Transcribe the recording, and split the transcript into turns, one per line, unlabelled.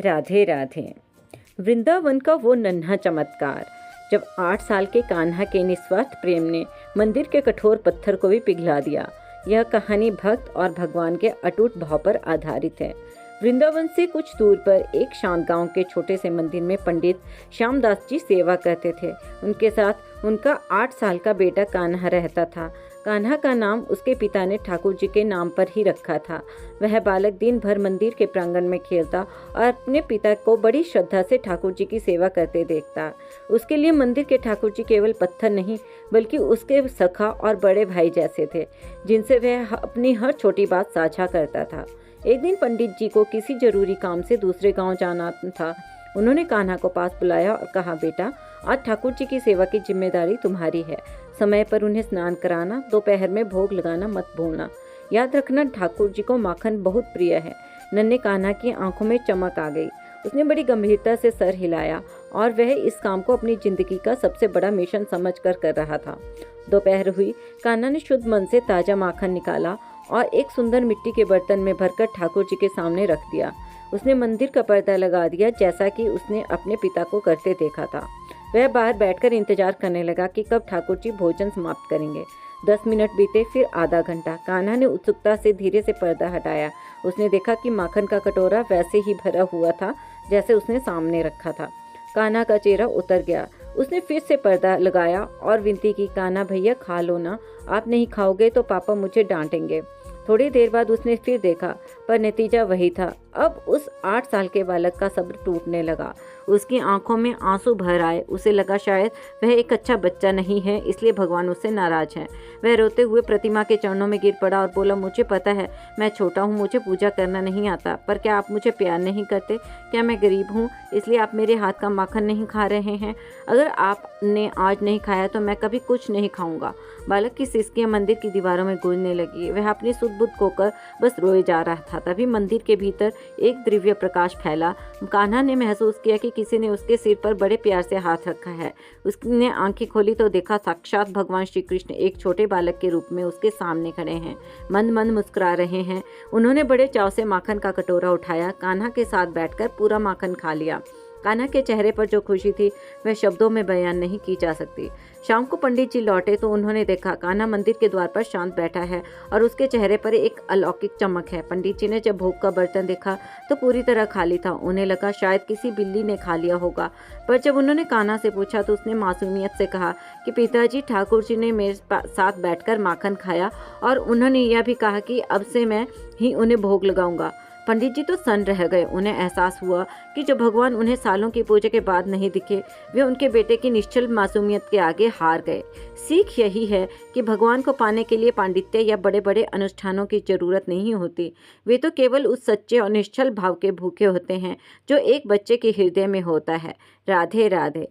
राधे राधे। वृंदावन का वो नन्हा चमत्कार, जब 8 साल के कान्हा के निस्वार्थ प्रेम ने मंदिर के कठोर पत्थर को भी पिघला दिया। यह कहानी भक्त और भगवान के अटूट भाव पर आधारित है। वृंदावन से कुछ दूर पर एक शांत गांव के छोटे से मंदिर में पंडित श्यामदास जी सेवा करते थे। उनके साथ उनका 8 साल का बेटा कान्हा रहता था। कान्हा का नाम उसके पिता ने ठाकुर जी के नाम पर ही रखा था। वह बालक दिन भर मंदिर के प्रांगण में खेलता और अपने पिता को बड़ी श्रद्धा से ठाकुर जी की सेवा करते देखता। उसके लिए मंदिर के ठाकुर जी केवल पत्थर नहीं, बल्कि उसके सखा और बड़े भाई जैसे थे, जिनसे वह अपनी हर छोटी बात साझा करता था। एक दिन पंडित जी को किसी जरूरी काम से दूसरे गांव जाना था। उन्होंने कान्हा को पास बुलाया और कहा, बेटा, आज ठाकुर जी की सेवा की जिम्मेदारी तुम्हारी है। समय पर उन्हें स्नान कराना, दोपहर में भोग लगाना मत भूलना। याद रखना, ठाकुर जी को माखन बहुत प्रिय है। नन्हे कान्हा की आंखों में चमक आ गई। उसने बड़ी गंभीरता से सर हिलाया और वह इस काम को अपनी जिंदगी का सबसे बड़ा मिशन समझकर कर रहा था। दोपहर हुई। कान्हा ने शुद्ध मन से ताजा माखन निकाला और एक सुंदर मिट्टी के बर्तन में भरकर ठाकुर जी के सामने रख दिया। उसने मंदिर का पर्दा लगा दिया, जैसा कि उसने अपने पिता को करते देखा था। वह बाहर बैठकर इंतजार करने लगा कि कब ठाकुर जी भोजन समाप्त करेंगे। 10 मिनट बीते, फिर आधा घंटा। कान्हा ने उत्सुकता से धीरे से पर्दा हटाया। उसने देखा कि माखन का कटोरा वैसे ही भरा हुआ था जैसे उसने सामने रखा था। कान्हा का चेहरा उतर गया। उसने फिर से पर्दा लगाया और विनती की, कान्हा भैया, खा लो ना, आप नहीं खाओगे तो पापा मुझे डांटेंगे। थोड़ी देर बाद उसने फिर देखा, पर नतीजा वही था। अब उस 8 साल के बालक का सब्र टूटने लगा। उसकी आंखों में आंसू भर आए। उसे लगा शायद वह एक अच्छा बच्चा नहीं है, इसलिए भगवान उससे नाराज है। वह रोते हुए प्रतिमा के चरणों में गिर पड़ा और बोला, मुझे पता है मैं छोटा हूँ, मुझे पूजा करना नहीं आता, पर क्या आप मुझे प्यार नहीं करते? क्या मैं गरीब हूँ इसलिए आप मेरे हाथ का माखन नहीं खा रहे हैं? अगर आपने आज नहीं खाया तो मैं कभी कुछ नहीं खाऊंगा। बालक की सिसकियां मंदिर की दीवारों में गूंजने लगी। वह अपनी सुध-बुध खोकर बस रोए जा रहा था। तभी मंदिर के भीतर एक दिव्य प्रकाश फैला। कान्हा ने महसूस किया कि किसी ने उसके सिर पर बड़े प्यार से हाथ रखा है। उसने आंखें खोली तो देखा साक्षात भगवान श्री कृष्ण एक छोटे बालक के रूप में उसके सामने खड़े हैं। मंद मंद मुस्कुरा रहे हैं। उन्होंने बड़े चाव से माखन का कटोरा उठाया, कान्हा के साथ बैठकर पूरा माखन खा लिया। कान्हा के चेहरे पर जो खुशी थी वह शब्दों में बयान नहीं की जा सकती। शाम को पंडित जी लौटे तो उन्होंने देखा कान्हा मंदिर के द्वार पर शांत बैठा है और उसके चेहरे पर एक अलौकिक चमक है। पंडित जी ने जब भोग का बर्तन देखा तो पूरी तरह खाली था। उन्हें लगा शायद किसी बिल्ली ने खा लिया होगा, पर जब उन्होंने कान्हा से पूछा तो उसने मासूमियत से कहा कि पिताजी, ठाकुर जी ने मेरे साथ बैठकर माखन खाया और उन्होंने यह भी कहा कि अब से मैं ही उन्हें भोग लगाऊंगा। पंडित जी तो सन्न रह गए। उन्हें एहसास हुआ कि जो भगवान उन्हें सालों की पूजा के बाद नहीं दिखे, वे उनके बेटे की निश्चल मासूमियत के आगे हार गए। सीख यही है कि भगवान को पाने के लिए पांडित्य या बड़े बड़े अनुष्ठानों की जरूरत नहीं होती। वे तो केवल उस सच्चे और निश्चल भाव के भूखे होते हैं जो एक बच्चे के हृदय में होता है। राधे राधे।